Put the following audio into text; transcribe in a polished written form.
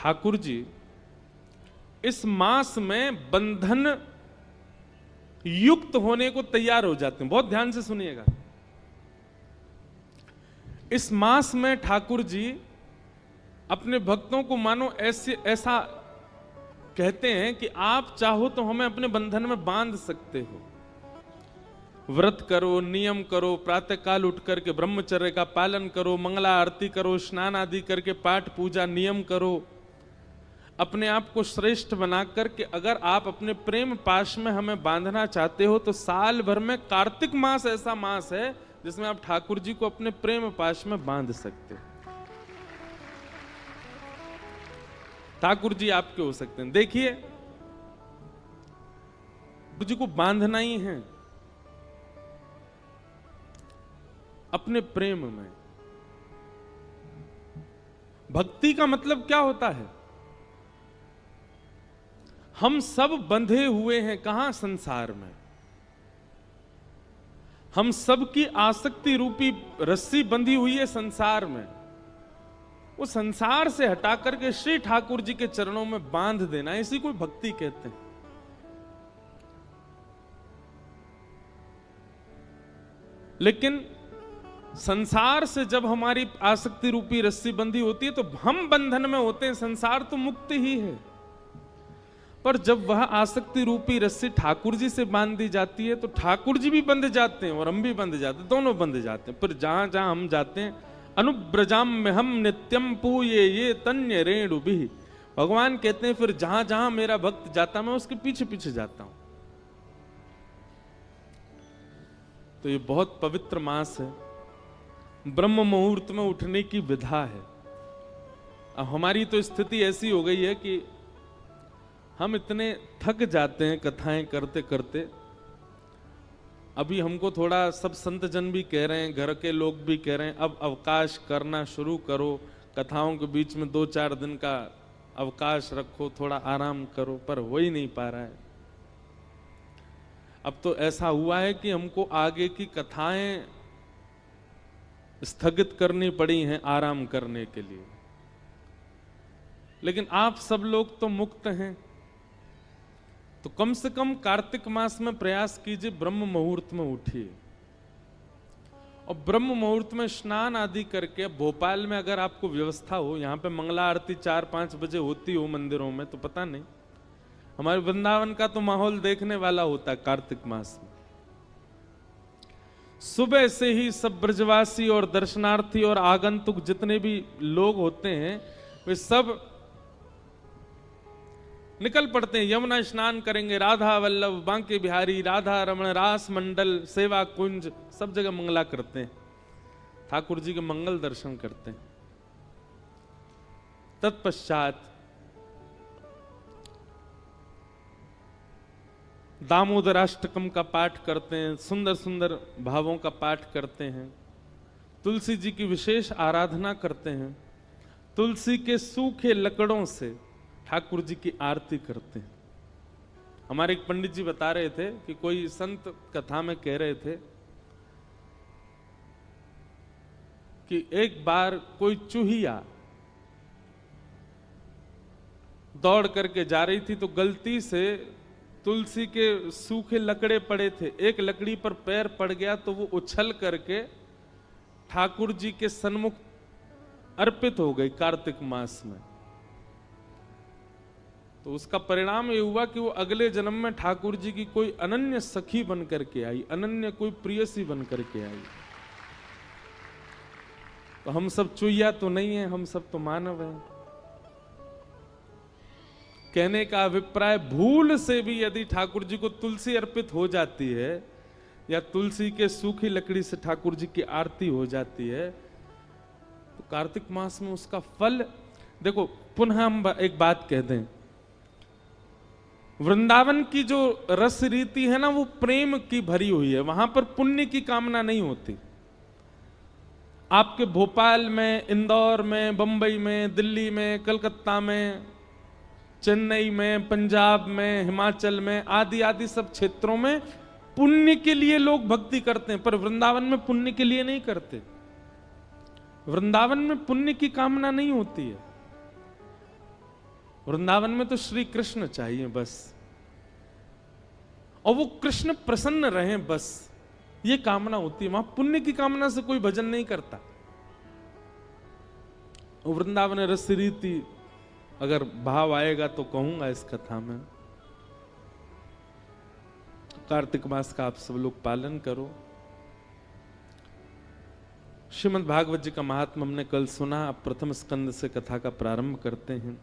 ठाकुर जी इस मास में बंधन युक्त होने को तैयार हो जाते हैं। बहुत ध्यान से सुनिएगा। इस मास में ठाकुर जी अपने भक्तों को मानो ऐसा कहते हैं कि आप चाहो तो हमें अपने बंधन में बांध सकते हो। व्रत करो, नियम करो, प्रातःकाल उठ करके ब्रह्मचर्य का पालन करो, मंगला आरती करो, स्नान आदि करके पाठ पूजा नियम करो, अपने आप को श्रेष्ठ बना करके अगर आप अपने प्रेम पाश में हमें बांधना चाहते हो तो साल भर में कार्तिक मास ऐसा मास है जिसमें आप ठाकुर जी को अपने प्रेम पाश में बांध सकते हो। ठाकुर जी आपके हो सकते हैं। देखिए, ठाकुर जी को बांधना ही है अपने प्रेम में। भक्ति का मतलब क्या होता है? हम सब बंधे हुए हैं कहां? संसार में। हम सब की आसक्ति रूपी रस्सी बंधी हुई है संसार में। वो संसार से हटा करके श्री ठाकुर जी के चरणों में बांध देना, इसी को भक्ति कहते हैं। लेकिन संसार से जब हमारी आसक्ति रूपी रस्सी बंधी होती है तो हम बंधन में होते हैं। संसार तो मुक्त ही है, पर जब वह आसक्ति रूपी रस्सी ठाकुर जी से बांध दी जाती है तो ठाकुर जी भी बंध जाते हैं और हम भी बंध जाते हैं, दोनों बंध जाते हैं। पर जहां जहां हम जाते हैं, अनुब्रजाम में हम नित्यम पूये ये तन्य रेणु भी, भगवान कहते हैं फिर जहां जहां मेरा भक्त जाता मैं उसके पीछे पीछे जाता हूं। तो ये बहुत पवित्र मास है, ब्रह्म मुहूर्त में उठने की विधा है। अब हमारी तो स्थिति ऐसी हो गई है कि हम इतने थक जाते हैं कथाएं करते करते। अभी हमको थोड़ा सब संत जन भी कह रहे हैं, घर के लोग भी कह रहे हैं, अब अवकाश करना शुरू करो, कथाओं के बीच में 2-4 दिन का अवकाश रखो, थोड़ा आराम करो, पर हो ही नहीं पा रहा है। अब तो ऐसा हुआ है कि हमको आगे की कथाएं स्थगित करनी पड़ी हैं आराम करने के लिए। लेकिन आप सब लोग तो मुक्त हैं, तो कम से कम कार्तिक मास में प्रयास कीजिए, ब्रह्म मुहूर्त में उठिए और ब्रह्म मुहूर्त में स्नान आदि करके। भोपाल में अगर आपको व्यवस्था हो, यहाँ पे मंगला आरती 4-5 बजे होती हो मंदिरों में, तो पता नहीं, हमारे वृंदावन का तो माहौल देखने वाला होता है कार्तिक मास में। सुबह से ही सब ब्रजवासी और दर्शनार्थी और आगंतुक जितने भी लोग होते हैं वे सब निकल पड़ते हैं। यमुना स्नान करेंगे, राधा वल्लभ, बांके बिहारी, राधा रमण, रास मंडल, सेवा कुंज, सब जगह मंगला करते हैं, ठाकुर जी के मंगल दर्शन करते हैं। तत्पश्चात दामोदराष्टकम का पाठ करते हैं, सुंदर सुंदर भावों का पाठ करते हैं, तुलसी जी की विशेष आराधना करते हैं, तुलसी के सूखे लकड़ों से ठाकुर जी की आरती करते हैं। हमारे एक पंडित जी बता रहे थे कि कोई संत कथा में कह रहे थे कि एक बार कोई चूहिया दौड़ करके जा रही थी तो गलती से तुलसी के सूखे लकड़े पड़े थे, एक लकड़ी पर पैर पड़ गया तो वो उछल करके ठाकुर जी के सन्मुख अर्पित हो गई कार्तिक मास में। तो उसका परिणाम ये हुआ कि वो अगले जन्म में ठाकुर जी की कोई अनन्य सखी बन करके आई, अनन्य कोई प्रियसी बन करके आई। तो हम सब चुईया तो नहीं है, हम सब तो मानव हैं। कहने का अभिप्राय, भूल से भी यदि ठाकुर जी को तुलसी अर्पित हो जाती है या तुलसी के सूखी लकड़ी से ठाकुर जी की आरती हो जाती है तो कार्तिक मास में उसका फल देखो। पुनः हम एक बात कह दें, वृंदावन की जो रस रीति है ना वो प्रेम की भरी हुई है, वहां पर पुण्य की कामना नहीं होती। आपके भोपाल में, इंदौर में, बंबई में, दिल्ली में, कलकत्ता में, चेन्नई में, पंजाब में, हिमाचल में आदि आदि सब क्षेत्रों में पुण्य के लिए लोग भक्ति करते हैं, पर वृंदावन में पुण्य के लिए नहीं करते। वृंदावन में पुण्य की कामना नहीं होती है। वृंदावन में तो श्री कृष्ण चाहिए बस, और वो कृष्ण प्रसन्न रहे बस, ये कामना होती है। वहां पुण्य की कामना से कोई भजन नहीं करता। वृंदावन रस रीति अगर भाव आएगा तो कहूंगा इस कथा में। कार्तिक मास का आप सब लोग पालन करो। श्रीमद् भागवत जी का महात्मा हमने कल सुना। अब प्रथम स्कंद से कथा का प्रारंभ करते हैं।